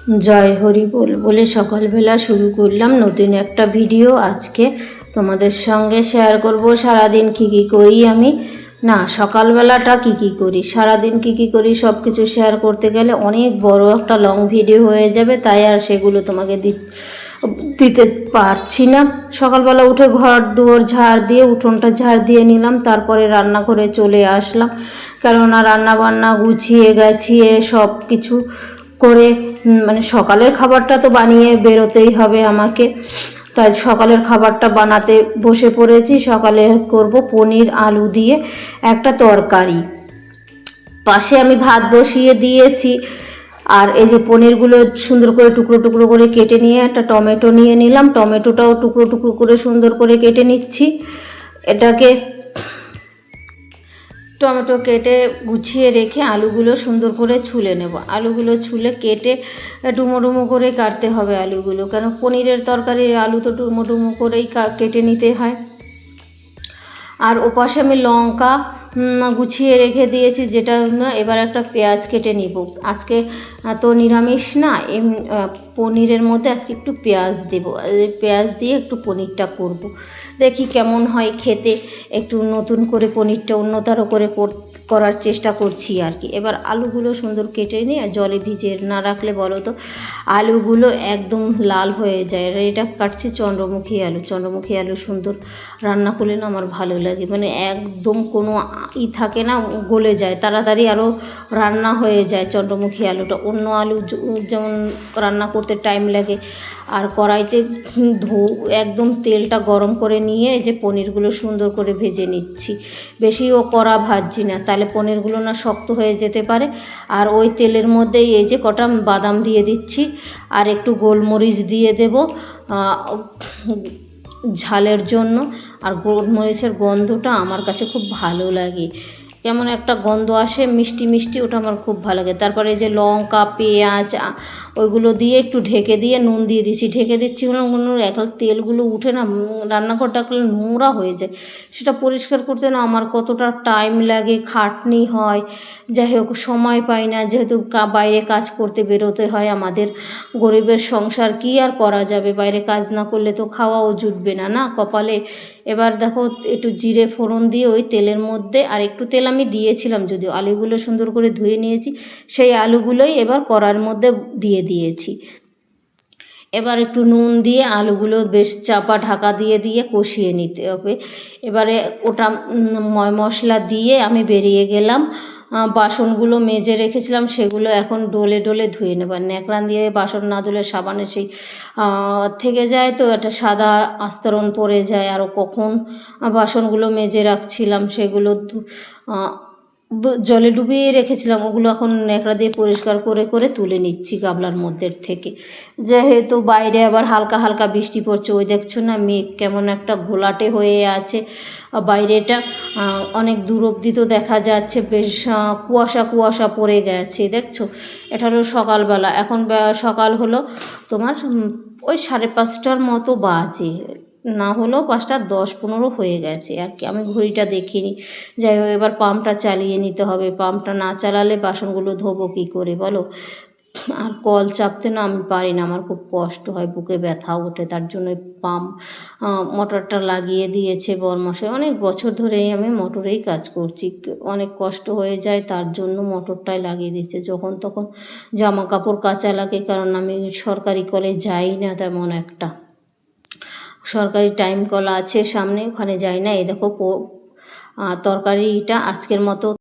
জয় হরি বল বলে সকালবেলা শুরু করলাম নতুন একটা ভিডিও। আজকে তোমাদের সঙ্গে শেয়ার করব সারাদিন কী কী করি আমি। না, সকালবেলাটা কী করি, সারাদিন কী করি সব কিছু শেয়ার করতে গেলে অনেক বড় একটা লং ভিডিও হয়ে যাবে, তাই আর সেগুলো তোমাকে দিতে পারছি না। সকালবেলা উঠে ঘর দুয়ার ঝাড় দিয়ে উঠোনটা ঝাড় দিয়ে নিলাম, তারপরে রান্নাঘরে চলে আসলাম, কেননা রান্না বান্না গুছিয়ে গাছিয়ে সব কিছু করে মানে সকালের খাবারটা তো বানিয়ে বেরোতেই হবে আমাকে, তাই সকালের খাবারটা বানাতে বসে পড়েছি। সকালে করব পনির আলু দিয়ে একটা তরকারি, পাশে আমি ভাত বসিয়ে দিয়েছি। আর এই যে পনিরগুলো সুন্দর করে টুকরো টুকরো করে কেটে নিয়ে একটা টমেটো নিয়ে নিলাম, টমেটোটাও টুকরো টুকরো করে সুন্দর করে কেটে নিচ্ছি। এটাকে টমেটো কেটে গুছিয়ে রেখে আলুগুলো সুন্দর করে ছুলে নেব। আলুগুলো ছুলে কেটে ডুমো ডুমো করে কাটতে হবে আলুগুলো, কেন পনিরের তরকারির আলু তো ডুমো ডুমো করেই কেটে নিতে হয়। আর ওপাশে আমি লঙ্কা গুছিয়ে রেখে দিয়েছি, যেটা এবার একটা পেঁয়াজ কেটে নিব। আজকে তো নিরামিষ না, পনিরের মধ্যে আজকে একটু পেঁয়াজ দেবো, পেঁয়াজ দিয়ে একটু পনিরটা করব। দেখি কেমন হয় খেতে, একটু নতুন করে পনিরটা অন্যতারও করে করার চেষ্টা করছি আর কি। এবার আলুগুলো সুন্দর কেটে নিয়ে জলে ভিজিয়ে না রাখলে বলো তো আলুগুলো একদম লাল হয়ে যায়। আর এটা কাটছি চন্দ্রমুখী আলু, চন্দ্রমুখী আলু সুন্দর রান্না করলে না আমার ভালো লাগে, মানে একদম কোনো থাকে না, গলে যায় তাড়াতাড়ি, আরও রান্না হয়ে যায় চন্দ্রমুখী আলুটা। অন্য আলু যেমন রান্না করতে টাইম লাগে। আর কড়াইতে একদম তেলটা গরম করে নিয়ে এই যে পনিরগুলো সুন্দর করে ভেজে নিচ্ছি, বেশিও কড়া ভাজছি না, তাহলে পনিরগুলো না শক্ত হয়ে যেতে পারে। আর ওই তেলের মধ্যেই এই যে কটা বাদাম দিয়ে দিচ্ছি, আর একটু গোলমরিচ দিয়ে দেব ঝালের জন্য। আর গোলমরিচের গন্ধটা আমার কাছে খুব ভালো লাগে, কেমন একটা গন্ধ আসে মিষ্টি মিষ্টি, ওটা আমার খুব ভালো লাগে। তারপরে যে লঙ্কা পেঁয়াজ ওইগুলো দিয়ে একটু ঢেকে দিয়ে নুন দিয়ে দিচ্ছি, ঢেকে দিচ্ছি এখন তেলগুলো উঠে না রান্নাঘরটা নোংরা হয়ে যায়, সেটা পরিষ্কার করতে না আমার কতটা টাইম লাগে, খাটনি হয়। যাই হোক সময় পাই না, যেহেতু বাইরে কাজ করতে বেরোতে হয় আমাদের, গরিবের সংসার কি আর করা যাবে, বাইরে কাজ না করলে তো খাওয়াও জুটবে না না কপালে। এবার দেখো একটু জিরে ফোড়ন দিয়ে ওই তেলের মধ্যে, আর একটু তেল আমি দিয়েছিলাম যদিও, আলুগুলো সুন্দর করে ধুয়ে নিয়েছি, সেই আলুগুলোই এবার কড়ার মধ্যে দিয়ে দিয়েছি। এবার একটু নুন দিয়ে আলুগুলো বেশ চাপা ঢাকা দিয়ে দিয়ে কষিয়ে নিতে হবে। এবারে ওটা মশলা দিয়ে আমি বেরিয়ে গেলাম। বাসনগুলো মেজে রেখেছিলাম সেগুলো এখন ডলে ডলে ধুয়ে নেব। ন্যাকড়ান দিয়ে বাসন না ধুলে সাবানে সেই থেকে যায়, তো একটা সাদা আস্তরণ পড়ে যায়। আরও কখন বাসনগুলো মেজে রাখছিলাম সেগুলো জলে ডুবিয়ে রেখেছিলাম, ওগুলো এখন ন্যাকড়া দিয়ে পরিষ্কার করে করে তুলে নিচ্ছি গামলার মধ্যে থেকে। যেহেতু বাইরে আবার হালকা হালকা বৃষ্টি পড়ছে, ওই দেখছো না মেঘ কেমন একটা ঘোলাটে হয়ে আছে, বাইরেটা অনেক দূর অবধি তো দেখা যাচ্ছে, বেশ কুয়াশা কুয়াশা পড়ে গেছে দেখছো। এটা হলো সকালবেলা, এখন সকাল হলো তোমার ওই 5:30টার মতো বাজে, না হলেও 5:10-15 হয়ে গেছে আর কি, আমি ঘড়িটা দেখিনি। যাই হোক এবার পাম্পটা চালিয়ে নিতে হবে, পাম্পটা না চালালে বাসনগুলো ধোবো কী করে বলো। আর কল চাপতে না আমি পারি না, আমার খুব কষ্ট হয়, বুকে ব্যথা ওঠে, তার জন্য পাম্প মোটরটা লাগিয়ে দিয়েছে বরমশাই। অনেক বছর ধরেই আমি মোটরেই কাজ করছি, অনেক কষ্ট হয়ে যায়, তার জন্য মোটরটাই লাগিয়ে দিচ্ছে। যখন তখন জামা কাপড় কাচা লাগে, কারণ আমি সরকারি কলে যাই না তেমন একটা, সরকারি টাইম কল আছে সামনে, ওখানে যাই না। এই দেখো তরকারিটা আজকের মতো